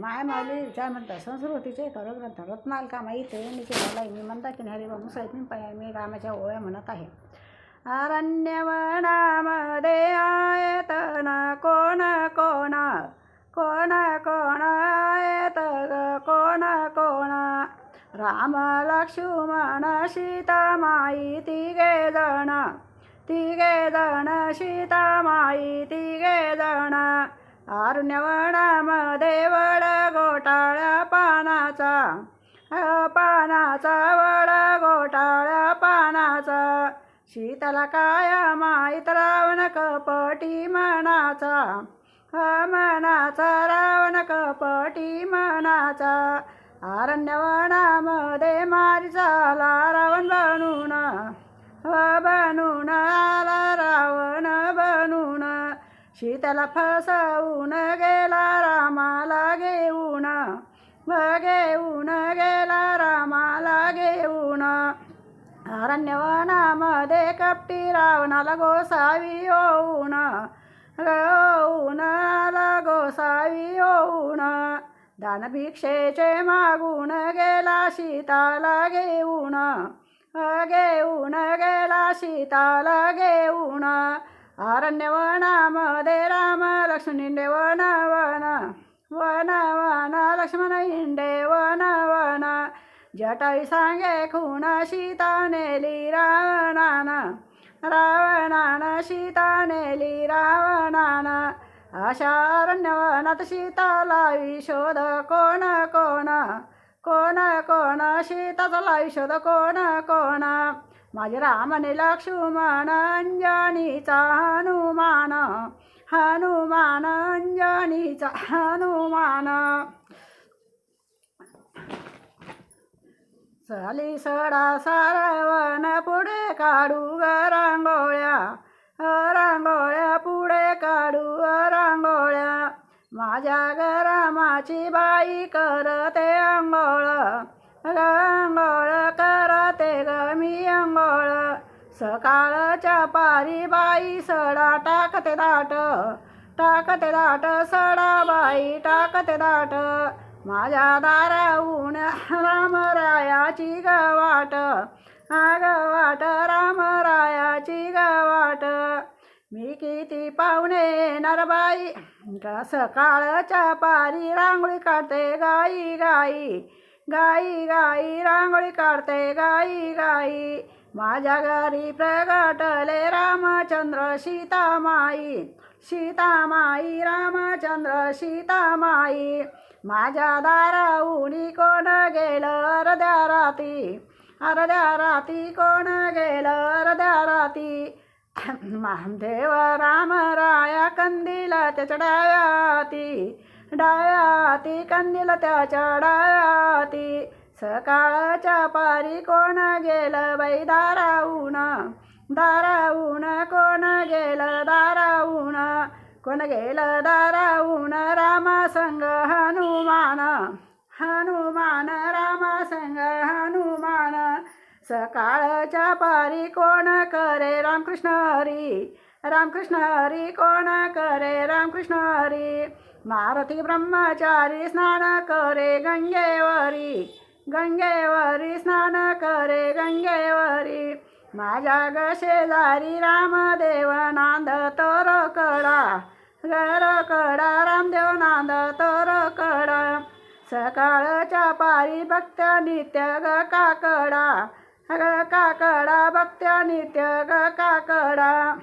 मायमावली विचार म्हणतात संस्कृतीचे करग्रंथ रत्नालका माईते निकेला मी म्हणता की हरी व मुसळीतून मी रामाच्या ओळ्या म्हणत आहे. अरण्यवनामध्ये आयतन कोण कोण कोण कोण आयत कोण कोण राम लक्ष्मण सीता माई तिघे जण सीता माई तिघे जण अरण्यवनामध्ये वड घोटाळ्या पानाचा वड घोटाळ्या पानाचा शीतला काया माईत रावण कपटी मनाचा रावण कपटी मनाचा अरण्यवनामध्ये मारी झाला रावण बनून आला रावण बनून सीतेला फसवून गेला रामाला घेऊन गेला रामाला घेऊन अरण्यवनामध्ये कपटी रावणाला गोसावी होऊन आला गोसावी होऊन दानभिक्षेचे मागून गेला सीताला घेऊन गेला सीताला घेऊन अरण्यवनामध्ये राम लक्ष्मण हिंडे वन लक्ष्मण हिंडे वन जटाई सांगे खून सीता नेली रावणानं सीता नेली रावणानं अशा अरण्यवनात सीता लावी शोध कोण सीताचा लावी शोध कोण माझे रामने लक्ष्मण अंजनीचा हनुमान अंजनीचा हनुमान चाली सडा सारवण पुढे काढू रांगोळ्या पुढे काढू रांगोळ्या माझ्या गरामाची बाई करते अंघोळ करते ग मी अंघोळ सकाळच्या पारी बाई सडा टाकते दाट सडा बाई टाकते दाट माझ्या दाराहून रामरायाची गवाट रामरायाची गवाट मी किती पाहुणे येणार बाई सकाळच्या पारी रांगोळी काढते गाई रांगोळी काढते गाई माझ्या घरी प्रगटले रामचंद्र सीतामाई रामचंद्र सीतामाई माझ्या दाराहून कोण गेलं अर्ध्या राती कोण गेलं अर्ध्या राती महादेव रामराया कंदील त्याच्या डाव्याती कंदील त्याच्या डाव्याती सकाळच्या पारी कोण गेलं बाई दाराहून कोण गेलं दाराहून रामासंग हनुमान रामासंग हनुमान सकाळच्या पारी कोण करे रामकृष्ण हरी कोण करे रामकृष्ण हरी मारुती ब्रह्मचारी स्नान करे गंगेवरी स्नान करे गंगेवरी माझ्या ग शेजारी रामदेव नांद तोर कडा रामदेव नांद तोर कडा सकाळच्या पारी भक्त नित्य ग काकडा भक्त नित्य ग काकडा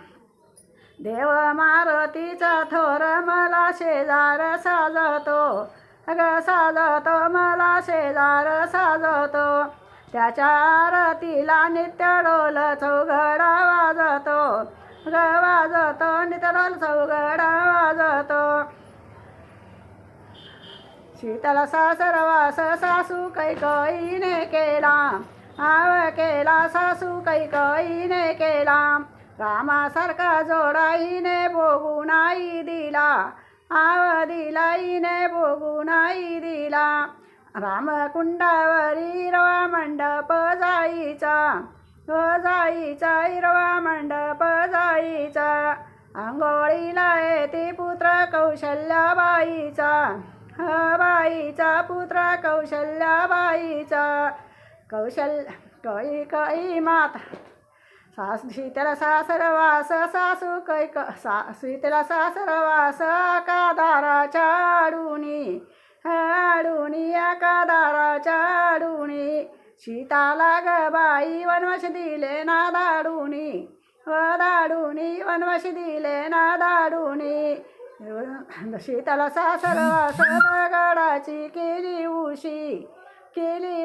देव मारुतीचा थोर मला शेजार साजतो मला शेजार साजतो त्याच्या आरतीला नित्य डोल चौघडा वाजतो नित्य डोल चौघडा वाजतो शीतला सासरवास सासू कैकईने केला सासू कैकईने केला रामासारखा जोडाईने बोगून आई दिला दिलाईने बोगून आई दिला रामकुंडावरी हिरवा मंडप जाईचा हिरवा मंडप जाईचा आंघोळीला येते पुत्र कौशल्याबाईचा बाईचा पुत्र कौशल्याबाईचा कैकई माता सीतेला सासरवास सासू सीतेला सासरवास का दाराच्या आडूनी एका दाराच्या आडूनी सीताला ग बाई वनवास दिले ना दाडूनी वनवास दिले ना दाडूनी सीताला सासरवास दगडाची केली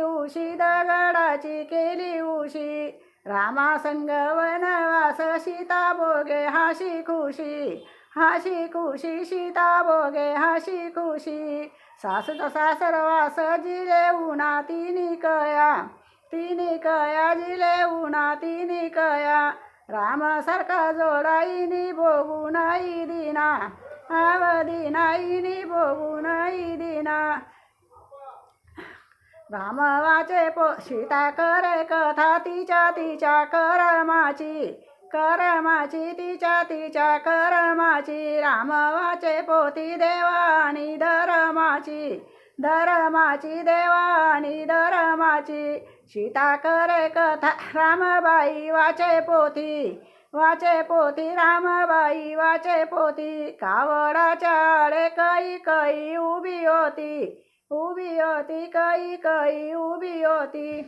उशी दगडाची केली उशी रामा संग वनवास सीता बोगे हाशी खुशी सीता बोगे हाशी खुशी सासूचा सासरवास जिले उन्हा तिनी कया जिले उन्हा तिनी कया राम सारखा जोडाईनी बोगू नाही दिना आवदी नाईनी बोगू नाही दिना राम वाचे सीता करे कथा तिच्या करमाची तिच्या करमाची राम वाचे पोती देवानी धर्माची देवानी धर्माची सीता करे कथा रामबाई वाचे पोथी रामबाई वाचे पोथी कावडाच्या आडे कई उभी होती कई उभी होती